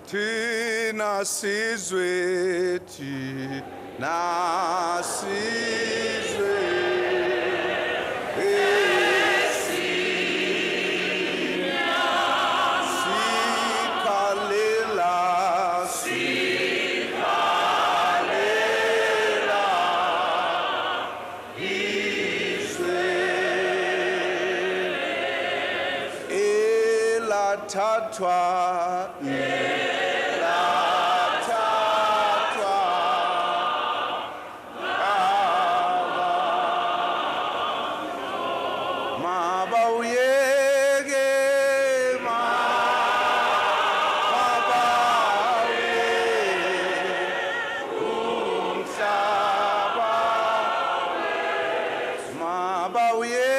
Thina sizwe, thina sizwe. Tatwa, tatwa, maba uyege, maba uyege, umhlaba, maba uyege,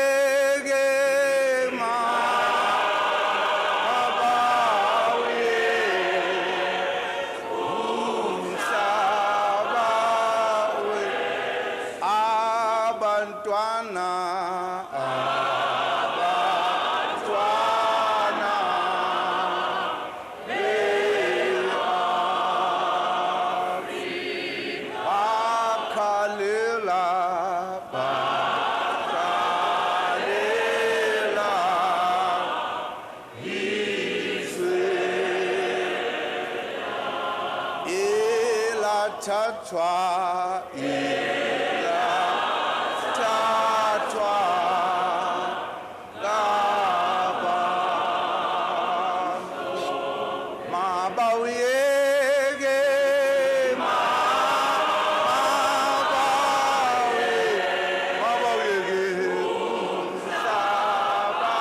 tatwa, tatwa, laba, maba uyege, maba uyege, umhlaba,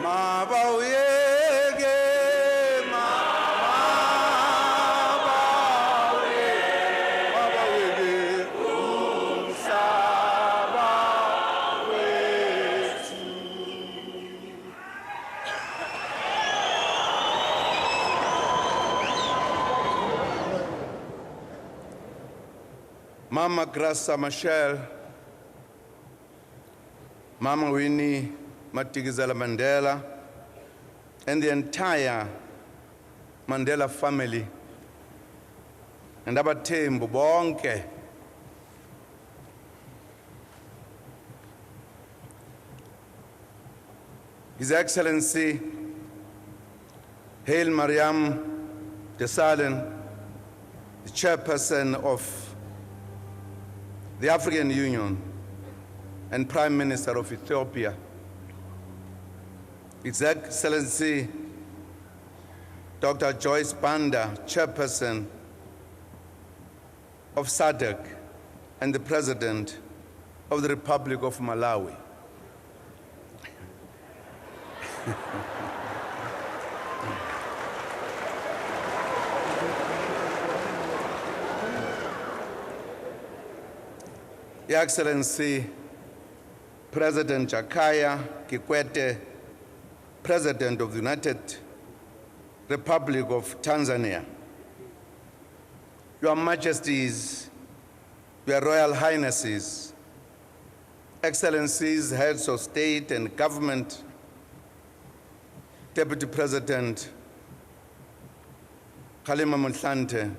maba uyege. Mama Grasa Machel, Mama Winnie Madikizela Mandela, and the entire Mandela family, and abathembu bonke. His Excellency Haile Mariam Desalegn, the chairperson of the African Union and Prime Minister of Ethiopia, His Excellency Dr. Joyce Banda, Chairperson of SADC and the President of the Republic of Malawi. Your Excellency, President Jakaya Kikwete, President of the United Republic of Tanzania, Your Majesties, Your Royal Highnesses, Excellencies, Heads of State and Government, Deputy President Kgalema Motlanthe,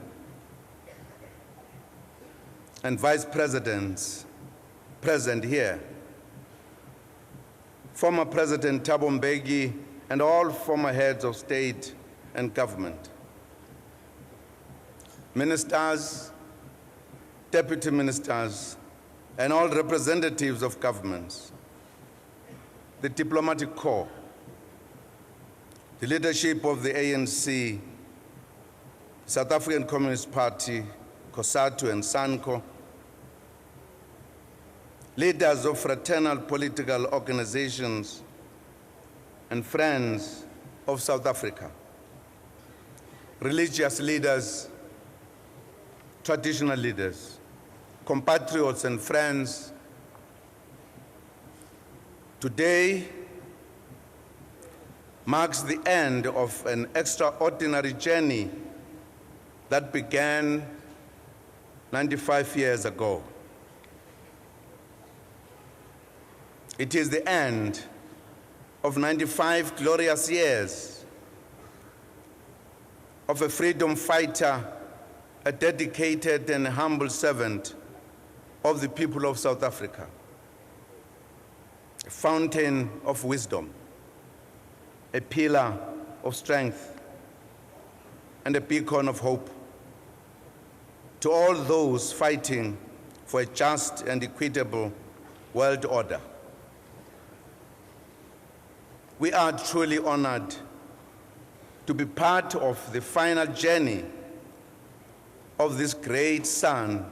and Vice Presidents present here, former President Thabo Mbeki, and all former heads of state and government, ministers, deputy ministers, and all representatives of governments, the diplomatic corps, the leadership of the ANC, South African Communist Party, COSATU and SANCO, leaders of fraternal political organizations, and friends of South Africa, religious leaders, traditional leaders, compatriots and friends. Today marks the end of an extraordinary journey that began 95 years ago. It is the end of 95 glorious years of a freedom fighter, a dedicated and humble servant of the people of South Africa, a fountain of wisdom, a pillar of strength, and a beacon of hope to all those fighting for a just and equitable world order. We are truly honored to be part of the final journey of this great son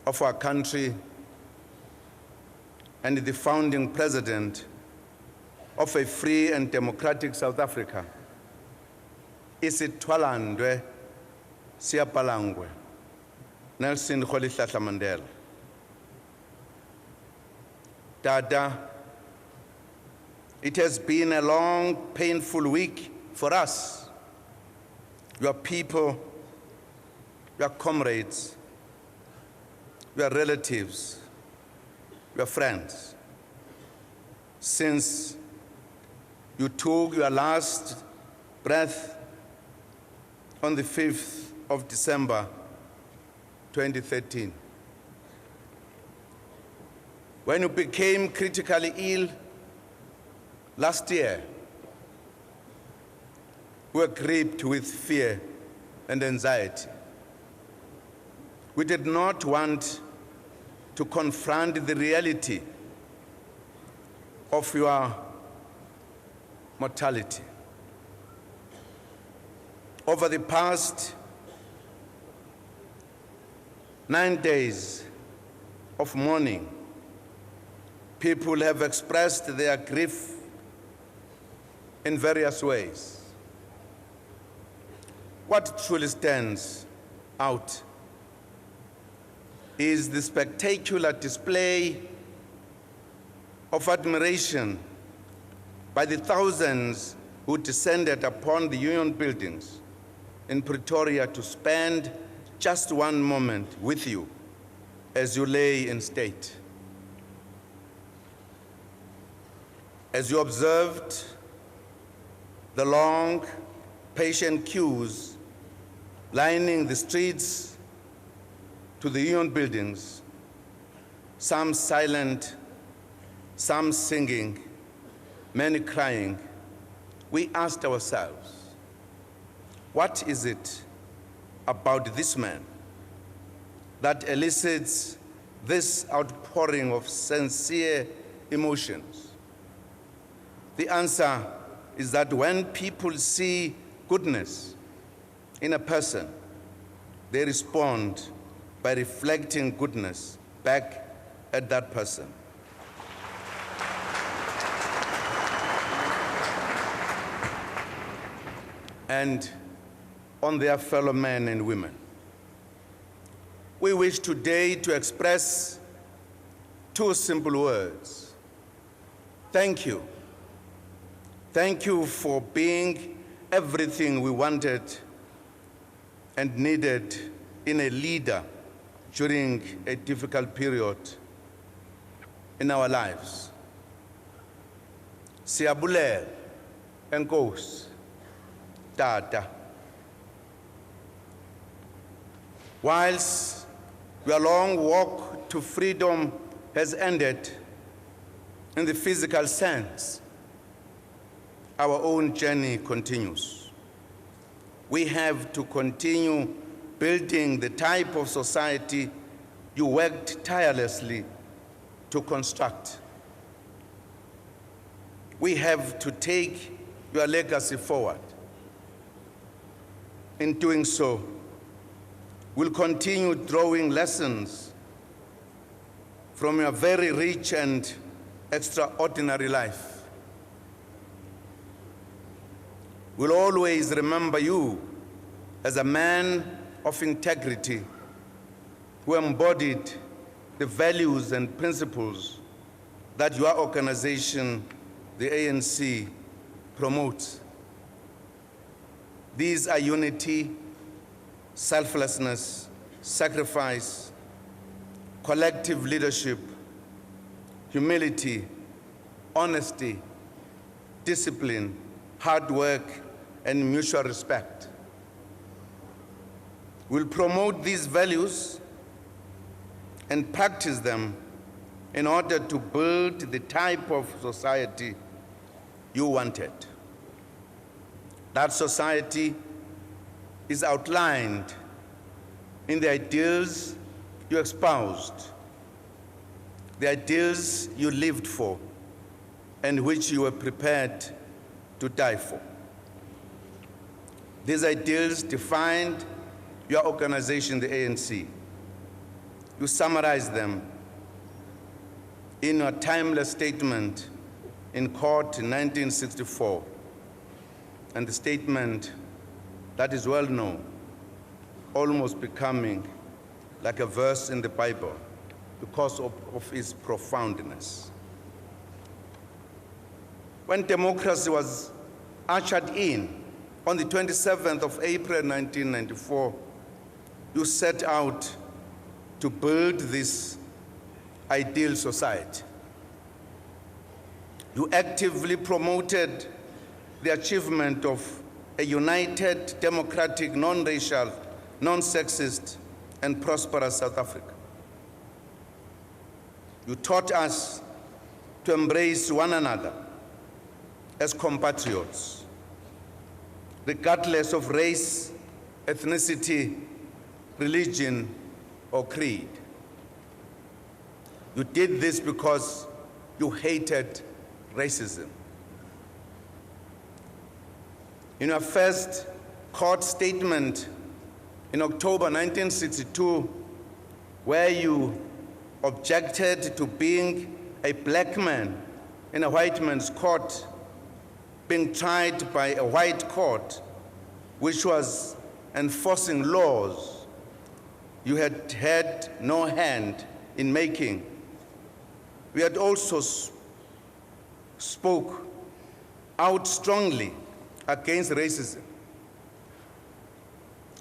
of our country and the founding president of a free and democratic South Africa, Isithwalandwe Siapalangwe, Nelson Rolihlahla Mandela. Dada, it has been a long, painful week for us, your people, your comrades, your relatives, your friends, since you took your last breath on the 5th of December, 2013. When you became critically ill last year, we were gripped with fear and anxiety. We did not want to confront the reality of your mortality. Over the past 9 days of mourning, people have expressed their grief in various ways. What truly stands out is the spectacular display of admiration by the thousands who descended upon the Union buildings in Pretoria to spend just one moment with you as you lay in state. As you observed the long, patient queues lining the streets to the Union buildings, some silent, some singing, many crying, we asked ourselves, what is it about this man that elicits this outpouring of sincere emotions? The answer is that when people see goodness in a person, they respond by reflecting goodness back at that person. And on their fellow men and women. We wish today to express two simple words. Thank you. Thank you for being everything we wanted and needed in a leader during a difficult period in our lives. Siyabulela, Enkosi, Tata. Whilst your long walk to freedom has ended in the physical sense, our own journey continues. We have to continue building the type of society you worked tirelessly to construct. We have to take your legacy forward. In doing so, we'll continue drawing lessons from your very rich and extraordinary life. We'll always remember you as a man of integrity who embodied the values and principles that your organization, the ANC, promotes. These are unity, selflessness, sacrifice, collective leadership, humility, honesty, discipline, hard work, and mutual respect. will promote these values and practice them in order to build the type of society you wanted. That society is outlined in the ideals you espoused, the ideals you lived for, and which you were prepared to die for. These ideals defined your organization, the ANC. You summarized them in a timeless statement in court in 1964, and the statement that is well known, almost becoming like a verse in the Bible because of its profoundness. When democracy was ushered in on the 27th of April 1994, you set out to build this ideal society. You actively promoted the achievement of a united, democratic, non-racial, non-sexist, and prosperous South Africa. You taught us to embrace one another as compatriots, regardless of race, ethnicity, religion, or creed. You did this because you hated racism. In your first court statement in October 1962, where you objected to being a black man in a white man's court, being tried by a white court, which was enforcing laws you had had no hand in making. We had also spoke out strongly against racism.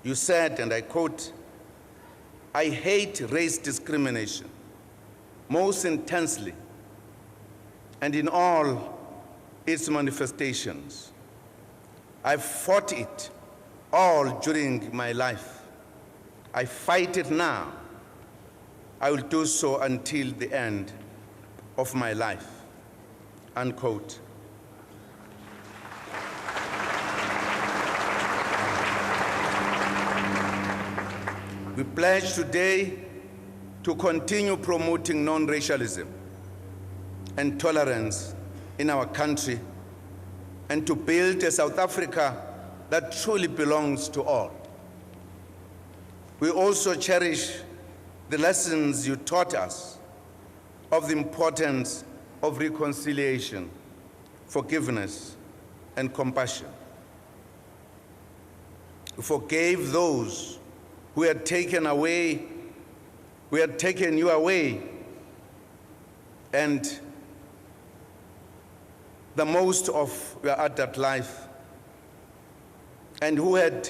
You said, and I quote, "I hate race discrimination most intensely and in all its manifestations. I've fought it all during my life. I fight it now. I will do so until the end of my life," unquote. We pledge today to continue promoting non-racialism and tolerance in our country and to build a South Africa that truly belongs to all. We also cherish the lessons you taught us of the importance of reconciliation, forgiveness, and compassion. You forgave those who had taken you away, and the most of your adult life, and who had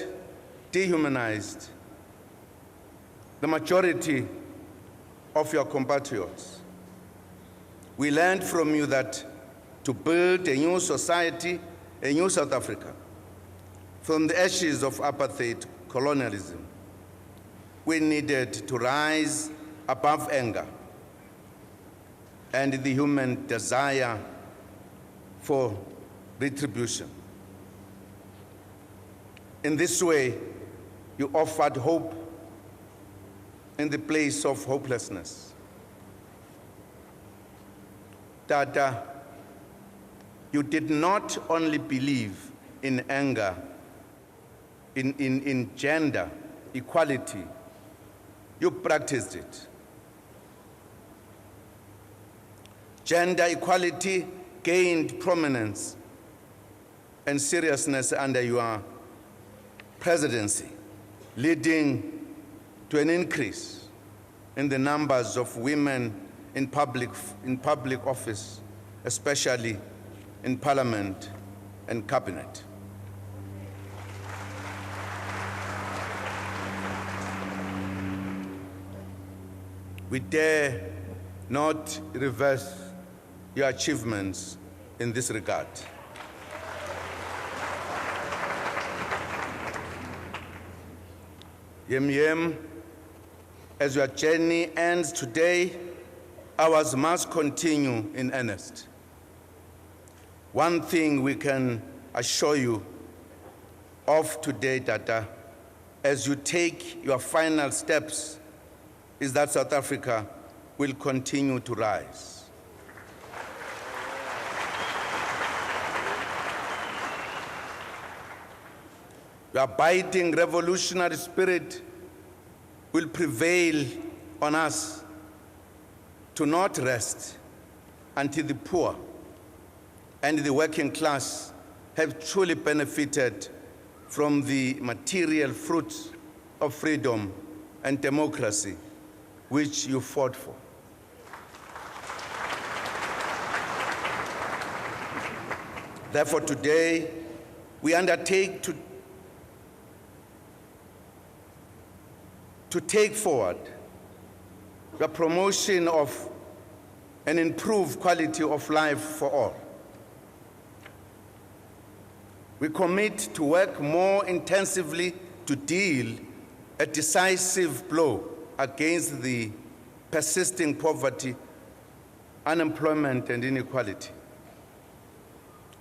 dehumanized the majority of your compatriots. We learned from you that to build a new society, a new South Africa, from the ashes of apartheid colonialism, we needed to rise above anger and the human desire for retribution. In this way, you offered hope in the place of hopelessness. Tata, you did not only believe in anger, in gender equality, you practiced it. Gender equality gained prominence and seriousness under your presidency, leading to an increase in the numbers of women in public office, especially in parliament and cabinet. We dare not reverse your achievements in this regard. Yem, as your journey ends today, ours must continue in earnest. One thing we can assure you of today, Tata, as you take your final steps, is that South Africa will continue to rise. Your abiding revolutionary spirit will prevail on us to not rest until the poor and the working class have truly benefited from the material fruits of freedom and democracy which you fought for. Therefore, today, we undertake to take forward the promotion of an improved quality of life for all. We commit to work more intensively to deal a decisive blow against the persisting poverty, unemployment, and inequality.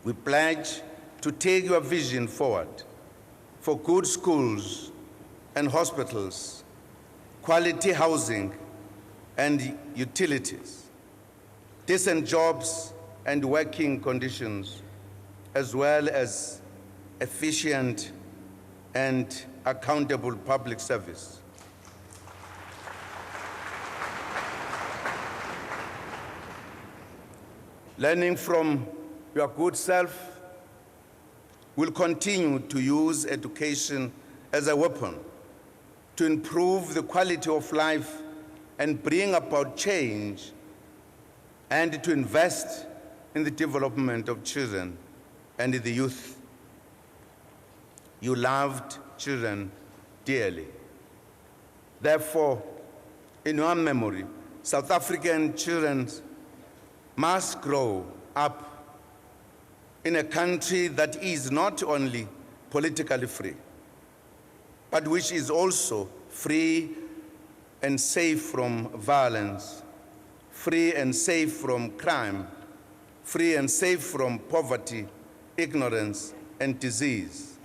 We pledge to take your vision forward for good schools and hospitals, quality housing and utilities, decent jobs and working conditions, as well as efficient and accountable public service. Learning from your good self, will continue to use education as a weapon to improve the quality of life and bring about change, and to invest in the development of children and the youth. You loved children dearly. Therefore, in your memory, South African children must grow up in a country that is not only politically free, but which is also free and safe from violence, free and safe from crime, free and safe from poverty, ignorance, and disease,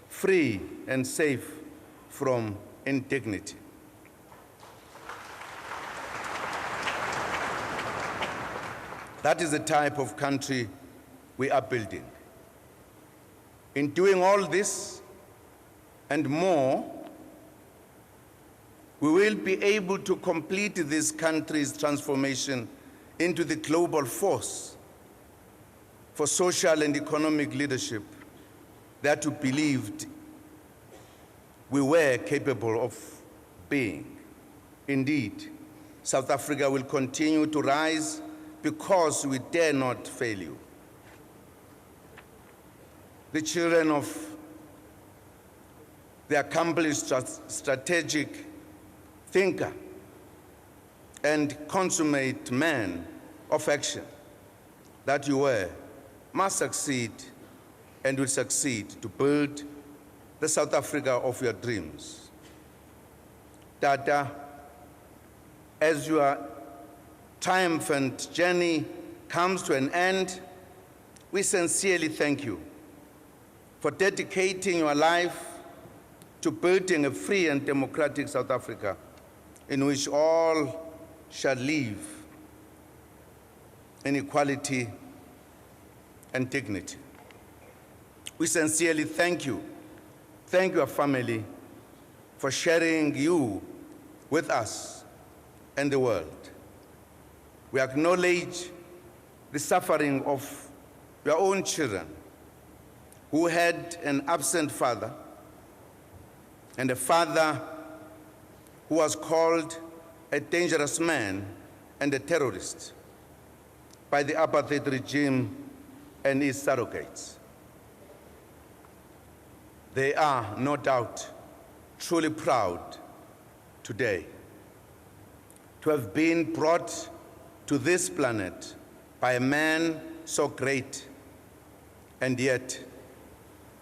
free and safe from indignity. That is the type of country we are building. In doing all this and more, we will be able to complete this country's transformation into the global force for social and economic leadership that we believed we were capable of being. Indeed, South Africa will continue to rise because we dare not fail you. The children of the accomplished strategic thinker and consummate man of action that you were must succeed and will succeed to build the South Africa of your dreams. Tata, as your triumphant journey comes to an end, we sincerely thank you for dedicating your life to building a free and democratic South Africa in which all shall live in equality and dignity. We sincerely thank you. Thank your family for sharing you with us and the world. We acknowledge the suffering of your own children who had an absent father and a father who was called a dangerous man and a terrorist by the apartheid regime and its surrogates. They are, no doubt, truly proud today to have been brought to this planet by a man so great and yet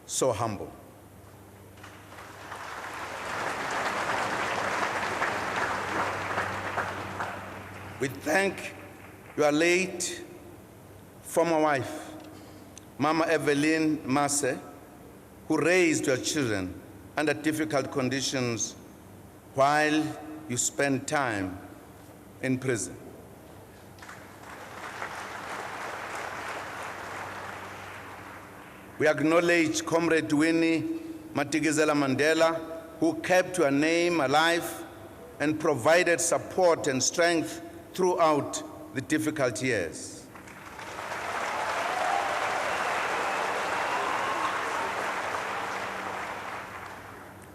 so humble. We thank your late former wife, Mama Evelyn Masse, who raised your children under difficult conditions while you spent time in prison. We acknowledge Comrade Winnie Madikizela Mandela, who kept your name alive and provided support and strength throughout the difficult years.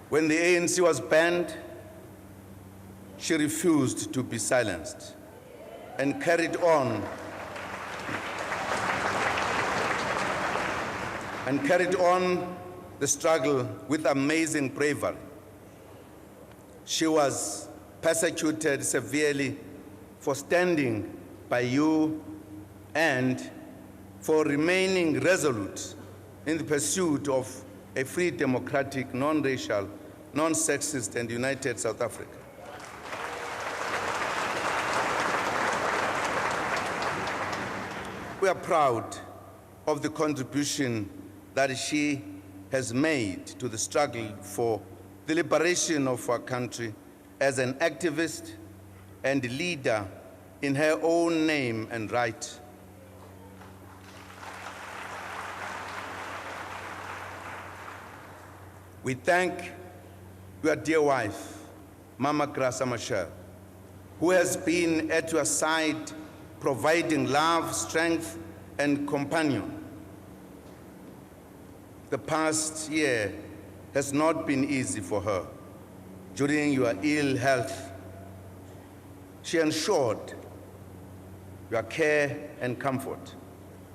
When the ANC was banned, she refused to be silenced and carried on the struggle with amazing bravery. She was persecuted severely for standing by you and for remaining resolute in the pursuit of a free, democratic, non-racial, non-sexist, and united South Africa. We are proud of the contribution that she has made to the struggle for the liberation of our country as an activist and leader in her own name and right. We thank your dear wife, Mama Graça Machel, who has been at your side providing love, strength, and companion. The past year has not been easy for her. During your ill health, she ensured your care and comfort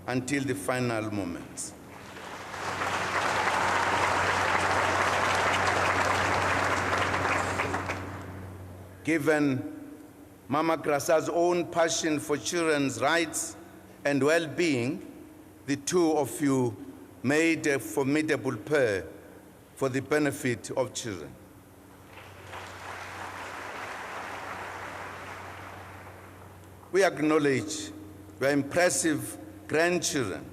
until the final moments. Given Mama Graça's own passion for children's rights and well-being, the two of you made a formidable pair for the benefit of children. We acknowledge your impressive grandchildren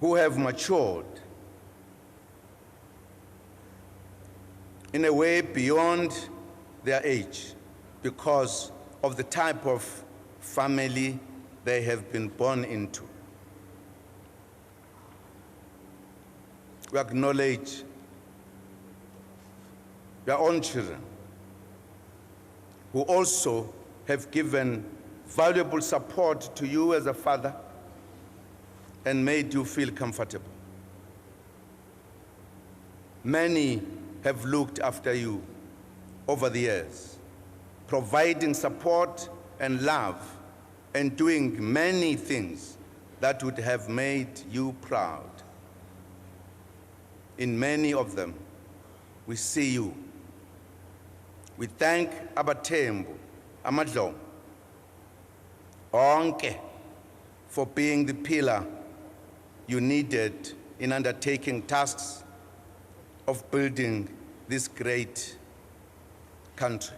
who have matured in a way beyond their age because of the type of family they have been born into. We acknowledge your own children who also have given valuable support to you as a father and made you feel comfortable. Many have looked after you over the years, providing support and love and doing many things that would have made you proud. In many of them, we see you. We thank Abathembu, Amadlo, Onke, for being the pillar you needed in undertaking tasks of building this great country.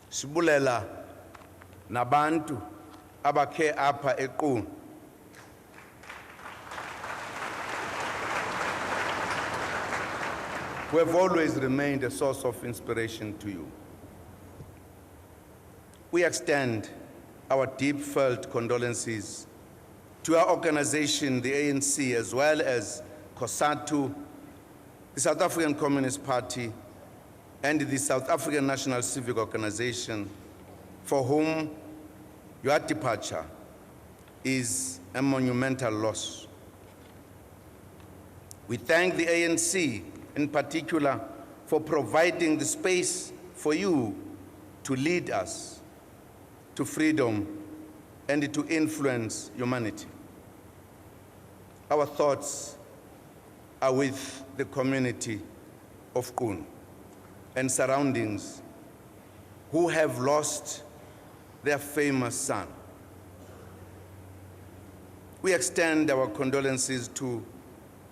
Sibulela nabantu abakhe apha eQunu. We have always remained a source of inspiration to you. We extend our deep-felt condolences to our organization, the ANC, as well as COSATU, the South African Communist Party, and the South African National Civic Organization, for whom your departure is a monumental loss. We thank the ANC in particular for providing the space for you to lead us to freedom and to influence humanity. Our thoughts are with the community of Qunu and surroundings who have lost their famous son. We extend our condolences to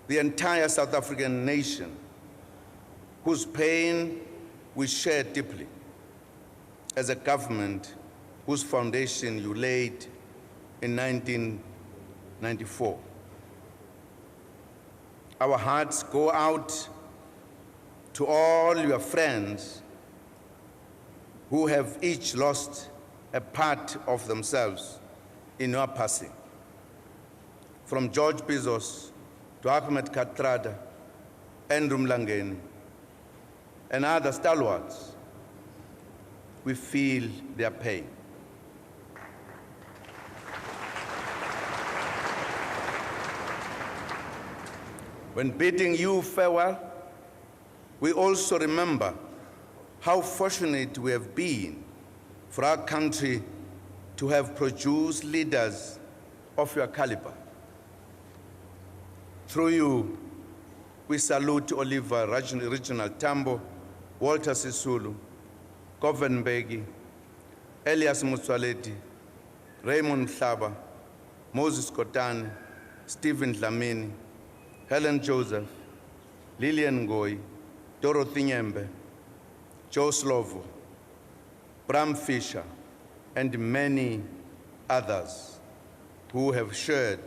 the entire South African nation, whose pain we share deeply. as a government whose foundation you laid in 1994. Our hearts go out to all your friends who have each lost a part of themselves in your passing. From George Bezos to Ahmed Kathrada, Andrew Mlangeni, and other stalwarts, we feel their pain. When bidding you farewell, we also remember how fortunate we have been for our country to have produced leaders of your caliber. Through you, we salute Oliver Reginald Tambo, Walter Sisulu, Govan Mbeki, Elias Motsoaledi, Raymond Mhlaba, Moses Kotane, Stephen Dlamini, Helen Joseph, Lillian Ngoyi, Dorothy Nyembe, Joe Slovo, Bram Fisher, and many others who have shared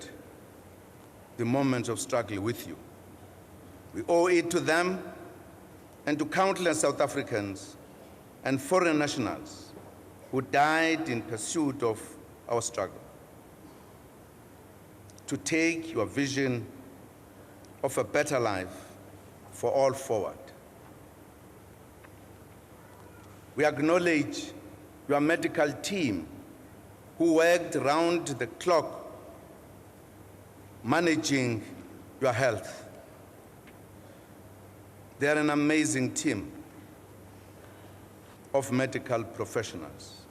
the moments of struggle with you. We owe it to them and to countless South Africans and foreign nationals who died in pursuit of our struggle, to take your vision of a better life for all forward. We acknowledge your medical team who worked round the clock managing your health. They are an amazing team of medical professionals.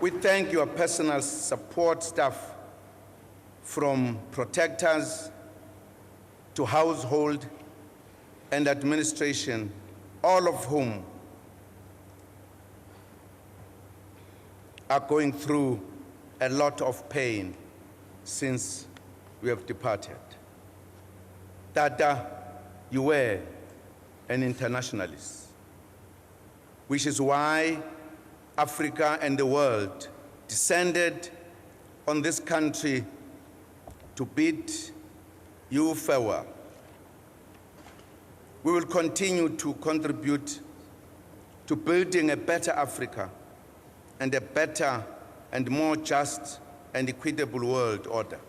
We thank your personal support staff, from protectors to household and administration, all of whom are going through a lot of pain since we have departed. Tata, you were an internationalist, which is why Africa and the world descended on this country to bid you farewell. We will continue to contribute to building a better Africa and a better and more just and equitable world order.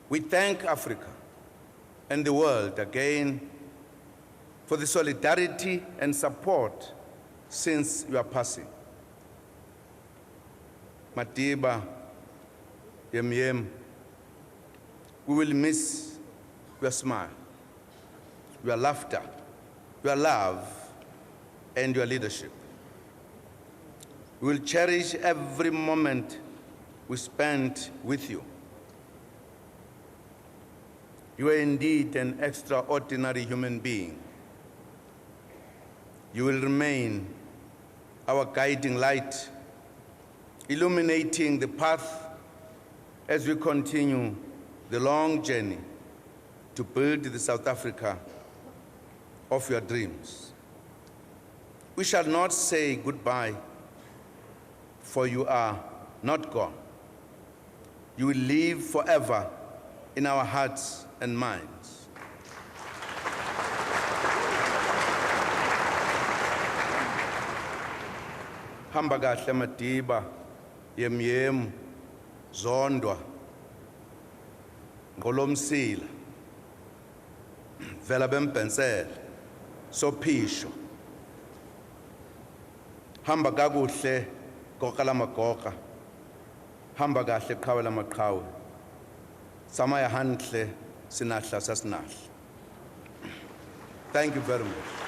We thank Africa and the world again for the solidarity and support since your passing. Madiba, Yem, we will miss your smile, your laughter, your love, and your leadership. We will cherish every moment we spent with you. You are indeed an extraordinary human being. You will remain our guiding light, illuminating the path as we continue the long journey to build the South Africa of your dreams. We shall not say goodbye, for you are not gone. You will live forever in our hearts and minds. Hamba kahle Madiba, Yem, Zondwa, Ngolomsila, Vela bempensela, Sophisho. Hamba kakuhle goqa lamagoqa, hamba kahle qhawe lamaqhawe, samaya hantle sinahla sasinahla. Thank you very much.